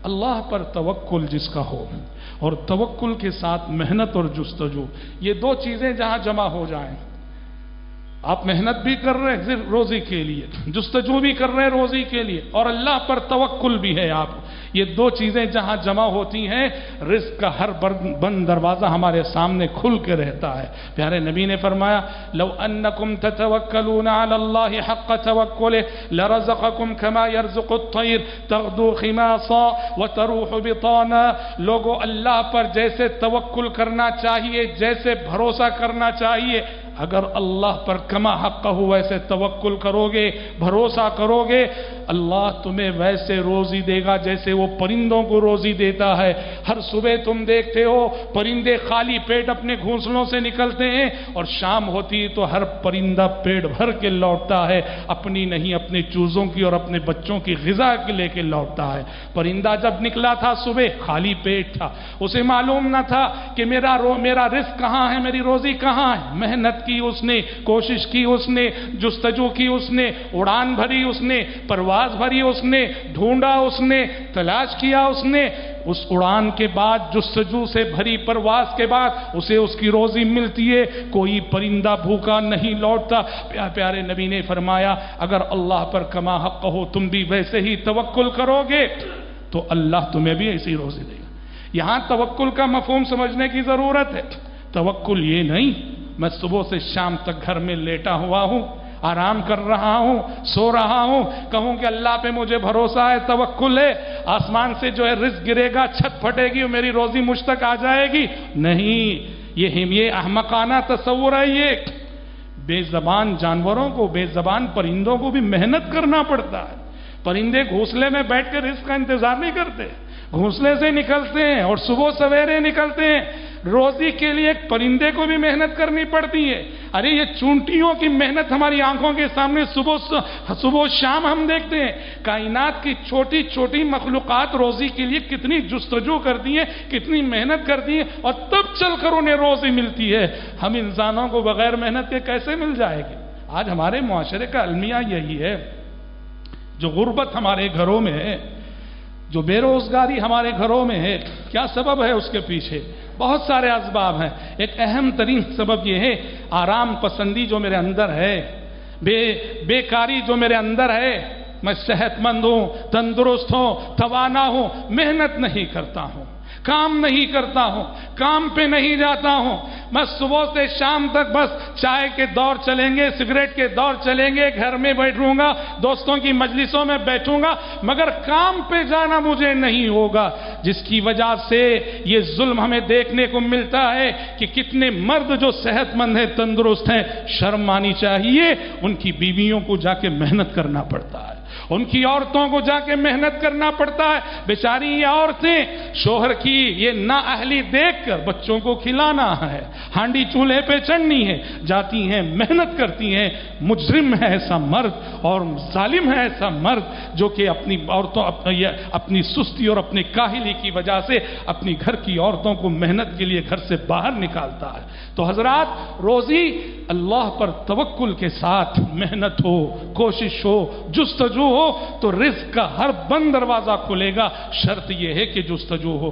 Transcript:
اللہ پر توکل جس کا ہو اور توکل کے ساتھ محنت اور جستجو، یہ دو چیزیں جہاں جمع ہو جائیں، آپ محنت بھی کر رہے ہیں صرف روزی کے لیے، جستجو بھی کر رہے ہیں روزی کے لیے، اور اللہ پر توکل بھی ہے آپ، یہ دو چیزیں جہاں جمع ہوتی ہیں رزق کا ہر بند دروازہ ہمارے سامنے کھل کے رہتا ہے۔ پیارے نبی نے فرمایا لو انکم تتوکلون علی اللہ حق توکلہ لرزقکم کما یرزق الطیر تغدو خماصا وتروح بطانا، لوگوں اللہ پر جیسے توکل کرنا چاہیے، جیسے بھروسہ کرنا چاہیے، اگر اللہ پر کما حق ہو ویسے توکل کرو گے، بھروسہ کرو گے، اللہ تمہیں ویسے روزی دے گا جیسے وہ پرندوں کو روزی دیتا ہے۔ ہر صبح تم دیکھتے ہو پرندے خالی پیٹ اپنے گھونسلوں سے نکلتے ہیں، اور شام ہوتی ہے تو ہر پرندہ پیٹ بھر کے لوٹتا ہے، اپنی نہیں اپنے چوزوں کی اور اپنے بچوں کی غذا کے لے کے لوٹتا ہے۔ پرندہ جب نکلا تھا صبح خالی پیٹ تھا، اسے معلوم نہ تھا کہ میرا رزق کہاں ہے، میری روزی کہاں ہے۔ محنت کی اس نے، کوشش کی اس نے، جستجو کی اس نے، اڑان بھری اس نے، پرواز بھری اس نے، ڈھونڈا اس نے، تلاش کیا اس نے، اس اڑان کے بعد جستجو سے بھری پرواز کے بعد اسے اس کی روزی ملتی ہے، کوئی پرندہ بھوکا نہیں لوٹتا۔ پیارے نبی نے فرمایا اگر اللہ پر کما حق ہو تم بھی ویسے ہی توکل کرو گے تو اللہ تمہیں بھی ایسی روزی دے گا۔ یہاں توکل کا مفہوم سمجھنے کی ضرورت ہے۔ توکل یہ نہیں میں صبح سے شام تک گھر میں لیٹا ہوا ہوں، آرام کر رہا ہوں، سو رہا ہوں، کہوں کہ اللہ پہ مجھے بھروسہ ہے، توکل ہے، آسمان سے جو ہے رزق گرے گا، چھت پھٹے گی اور میری روزی مجھ تک آ جائے گی۔ نہیں، یہ احمقانہ تصور ہے۔ یہ بے زبان جانوروں کو، بے زبان پرندوں کو بھی محنت کرنا پڑتا ہے۔ پرندے گھونسلے میں بیٹھ کے رزق کا انتظار نہیں کرتے، گھونسلے سے نکلتے ہیں اور صبح سویرے نکلتے ہیں۔ روزی کے لیے ایک پرندے کو بھی محنت کرنی پڑتی ہے۔ ارے یہ چونٹیوں کی محنت ہماری آنکھوں کے سامنے صبح شام ہم دیکھتے ہیں۔ کائنات کی چھوٹی چھوٹی مخلوقات روزی کے لیے کتنی جستجو کرتی ہیں، کتنی محنت کرتی ہیں، اور تب چل کر انہیں روزی ملتی ہے۔ ہم انسانوں کو بغیر محنت کے کیسے مل جائے گی؟ آج ہمارے معاشرے کا المیہ یہی ہے، جو غربت ہمارے گھروں میں ہے، جو بے روزگاری ہمارے گھروں میں ہے، کیا سبب ہے اس کے پیچھے؟ بہت سارے اسباب ہیں۔ ایک اہم ترین سبب یہ ہے آرام پسندی جو میرے اندر ہے، بیکاری جو میرے اندر ہے۔ میں صحت مند ہوں، تندرست ہوں، توانا ہوں، محنت نہیں کرتا ہوں، کام نہیں کرتا ہوں، کام پہ نہیں جاتا ہوں، میں صبح سے شام تک بس چائے کے دور چلیں گے، سگریٹ کے دور چلیں گے، گھر میں بیٹھوں گا، دوستوں کی مجلسوں میں بیٹھوں گا، مگر کام پہ جانا مجھے نہیں ہوگا، جس کی وجہ سے یہ ظلم ہمیں دیکھنے کو ملتا ہے کہ کتنے مرد جو صحت مند ہیں، تندرست ہیں، شرم آنی چاہیے، ان کی بیویوں کو جا کے محنت کرنا پڑتا ہے، ان کی عورتوں کو جا کے محنت کرنا پڑتا ہے۔ بیچاری یہ عورتیں شوہر کی یہ نااہلی دیکھ کر بچوں کو کھلانا ہے، ہانڈی چولہے پہ چڑھنی ہے، جاتی ہیں محنت کرتی ہیں۔ مجرم ہے ایسا مرد اور ظالم ہے ایسا مرد جو کہ اپنی عورتوں اپنی سستی اور اپنی کاہلی کی وجہ سے اپنی گھر کی عورتوں کو محنت کے لیے گھر سے باہر نکالتا ہے۔ تو حضرات، روزی اللہ پر توکل کے ساتھ محنت ہو، کوشش ہو، جستجو ہو تو رزق کا ہر بند دروازہ کھلے گا، شرط یہ ہے کہ جستجو ہو۔